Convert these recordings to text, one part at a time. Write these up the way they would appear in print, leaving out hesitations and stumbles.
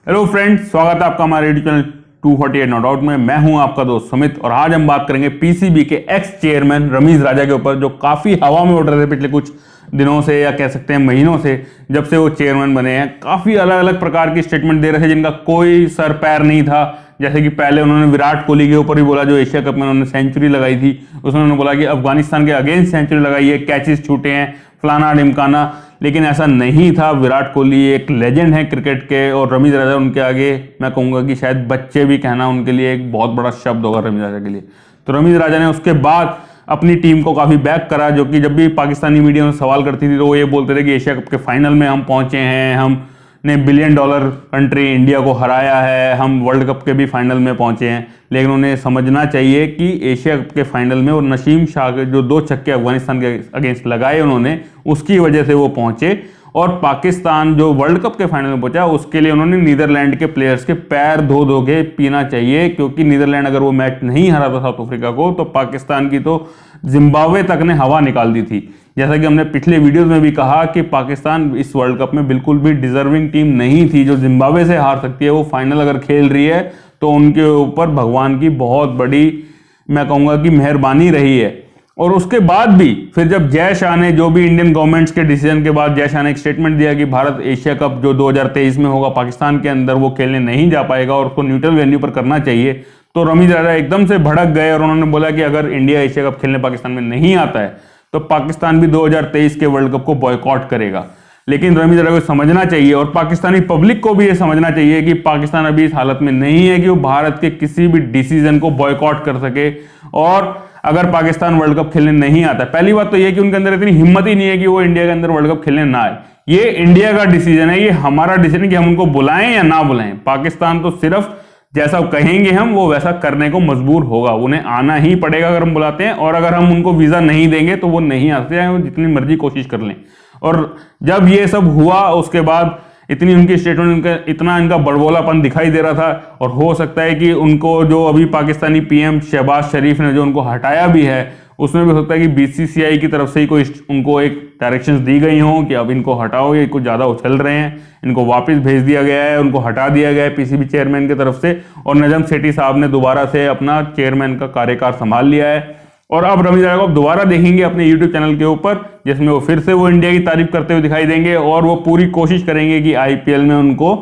Hello friends, स्वागत है आपका हमारे यूट्यूब चैनल 248 नॉट आउट में। मैं हूं आपका दोस्त सुमित और आज हम बात करेंगे पीसीबी के एक्स चेयरमैन रमीज राजा के ऊपर, जो काफी हवा में उड़ रहे थे पिछले कुछ दिनों से या कह सकते हैं महीनों से, जब से वो चेयरमैन बने हैं। काफी अलग अलग प्रकार की स्टेटमेंट दे रहे थे जिनका कोई सर पैर नहीं था। जैसे कि पहले उन्होंने विराट कोहली के ऊपर भी बोला, जो एशिया कप में उन्होंने सेंचुरी लगाई थी, उसमें उन्होंने बोला कि अफगानिस्तान के अगेंस्ट सेंचुरी लगाई है, कैचेस छूटे हैं, फलाना ढिमकाना। लेकिन ऐसा नहीं था। विराट कोहली एक लेजेंड है क्रिकेट के और रमीज राजा उनके आगे मैं कहूंगा कि शायद बच्चे भी कहना उनके लिए एक बहुत बड़ा शब्द होगा रमीज राजा के लिए। तो रमीज राजा ने उसके बाद अपनी टीम को काफी बैक करा, जो कि जब भी पाकिस्तानी मीडिया में सवाल करती थी तो वो ये बोलते थे कि एशिया कप के फाइनल में हम पहुंचे हैं, हमने $1 बिलियन कंट्री इंडिया को हराया है, हम वर्ल्ड कप के भी फाइनल में पहुंचे हैं। लेकिन उन्हें समझना चाहिए कि एशिया कप के फाइनल में और नसीम शाह के जो 2 छक्के अफगानिस्तान के अगेंस्ट लगाए उन्होंने, उसकी वजह से वो पहुंचे। और पाकिस्तान जो वर्ल्ड कप के फाइनल में पहुंचा उसके लिए उन्होंने नीदरलैंड के प्लेयर्स के पैर धो धो के पीना चाहिए, क्योंकि नीदरलैंड अगर वो मैच नहीं हराता साउथ अफ्रीका को तो पाकिस्तान की तो जिम्बाब्वे तक ने हवा निकाल दी थी। जैसा कि हमने पिछले वीडियोस में भी कहा कि पाकिस्तान इस वर्ल्ड कप में बिल्कुल भी डिजर्विंग टीम नहीं थी जो जिम्बाब्वे से हार सकती है। वो फाइनल अगर खेल रही है तो उनके ऊपर भगवान की बहुत बड़ी मैं कहूंगा कि मेहरबानी रही है। और उसके बाद भी फिर जब जय शाह ने, जो भी इंडियन गवर्नमेंट्स के डिसीजन के बाद जय शाह ने एक स्टेटमेंट दिया कि भारत एशिया कप जो 2023 में होगा पाकिस्तान के अंदर वो खेलने नहीं जा पाएगा और उसको न्यूट्रल वेन्यू पर करना चाहिए, तो रमीज राजा एकदम से भड़क गए और उन्होंने बोला कि अगर इंडिया एशिया कप खेलने पाकिस्तान में नहीं आता है तो पाकिस्तान भी 2023 के वर्ल्ड कप को बॉयकॉट करेगा। लेकिन रमीज राजा को समझना चाहिए और पाकिस्तानी पब्लिक को भी ये समझना चाहिए कि पाकिस्तान अभी इस हालत में नहीं है कि वो भारत के किसी भी डिसीजन को बॉयकॉट कर सके। और अगर पाकिस्तान वर्ल्ड कप खेलने नहीं आता, पहली बात तो ये कि उनके अंदर इतनी हिम्मत ही नहीं है कि वो इंडिया के अंदर वर्ल्ड कप खेलने ना आए। ये इंडिया का डिसीजन है, ये हमारा डिसीजन कि हम उनको बुलाएं या ना बुलाएं। पाकिस्तान तो सिर्फ जैसा कहेंगे हम वो वैसा करने को मजबूर होगा, उन्हें आना ही पड़ेगा अगर हम बुलाते हैं। और अगर हम उनको वीजा नहीं देंगे तो वो नहीं आते हैं, वो जितनी मर्जी कोशिश कर लें। और जब ये सब हुआ उसके बाद इतनी उनकी स्टेटमेंट, इतना इनका बड़बोलापन दिखाई दे रहा था। और हो सकता है कि उनको जो अभी पाकिस्तानी पीएम शहबाज शरीफ ने जो उनको हटाया भी है, उसमें भी हो सकता है कि बीसीसीआई की तरफ से ही कोई उनको एक डायरेक्शंस दी गई हों कि अब इनको हटाओ, ये कुछ ज़्यादा उछल रहे हैं, इनको वापस भेज दिया गया है, उनको हटा दिया गया है पीसीबी चेयरमैन की तरफ से। और नजम सेठी साहब ने दोबारा से अपना चेयरमैन का कार्यकाल संभाल लिया है। और अब रमीज राजा को दोबारा देखेंगे अपने यूट्यूब चैनल के ऊपर, जिसमें वो फिर से वो इंडिया की तारीफ करते हुए दिखाई देंगे और वो पूरी कोशिश करेंगे कि आईपीएल में उनको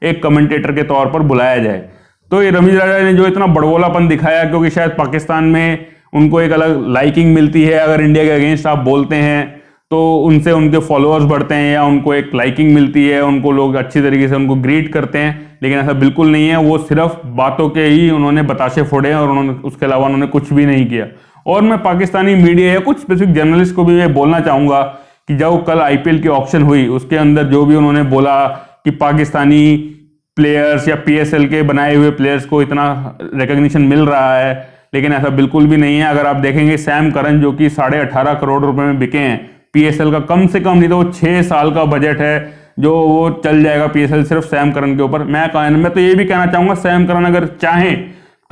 एक कमेंटेटर के तौर पर बुलाया जाए। तो ये रमीज राजा ने जो इतना बड़बोलापन दिखाया, क्योंकि शायद पाकिस्तान में उनको एक अलग लाइकिंग मिलती है, अगर इंडिया के अगेंस्ट आप बोलते हैं तो उनसे उनके फॉलोअर्स बढ़ते हैं या उनको एक लाइकिंग मिलती है, उनको लोग अच्छी तरीके से उनको ग्रीट करते हैं। लेकिन ऐसा बिल्कुल नहीं है, वो सिर्फ बातों के ही उन्होंने बताशे फोड़े हैं और उन्होंने उसके अलावा उन्होंने कुछ भी नहीं किया। और मैं पाकिस्तानी मीडिया या कुछ स्पेसिफिक जर्नलिस्ट को भी मैं बोलना चाहूंगा कि जब कल आईपीएल की ऑक्शन हुई उसके अंदर जो भी उन्होंने बोला कि पाकिस्तानी प्लेयर्स या पीएसएल के बनाए हुए प्लेयर्स को इतना रिकॉग्निशन मिल रहा है, लेकिन ऐसा बिल्कुल भी नहीं है। अगर आप देखेंगे सैम करन जो कि 18.5 करोड़ रुपए में बिके हैं, पीएसएल का कम से कम नहीं तो वो 6 साल का बजट है जो वो चल जाएगा पीएसएल सिर्फ सैम करन के ऊपर। मैं तो ये भी कहना चाहूंगा सैम करन अगर चाहें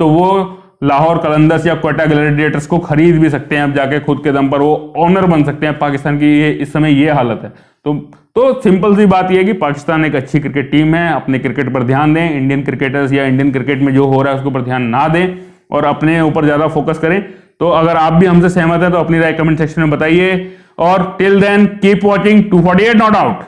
तो वो लाहौर कलंदर्स या क्वेटा ग्लैडिएटर्स को खरीद भी सकते हैं, अब जाके खुद के दम पर वो ओनर बन सकते हैं। पाकिस्तान की ये इस समय ये हालत है। तो सिंपल सी बात ये है कि पाकिस्तान एक अच्छी क्रिकेट टीम है, अपने क्रिकेट पर ध्यान दें, इंडियन क्रिकेटर्स या इंडियन क्रिकेट में जो हो रहा है उसके ऊपर ध्यान ना दें और अपने ऊपर ज्यादा फोकस करें। तो अगर आप भी हमसे सहमत हैं तो अपनी राय कमेंट सेक्शन में बताइए और till then keep watching 248 not out.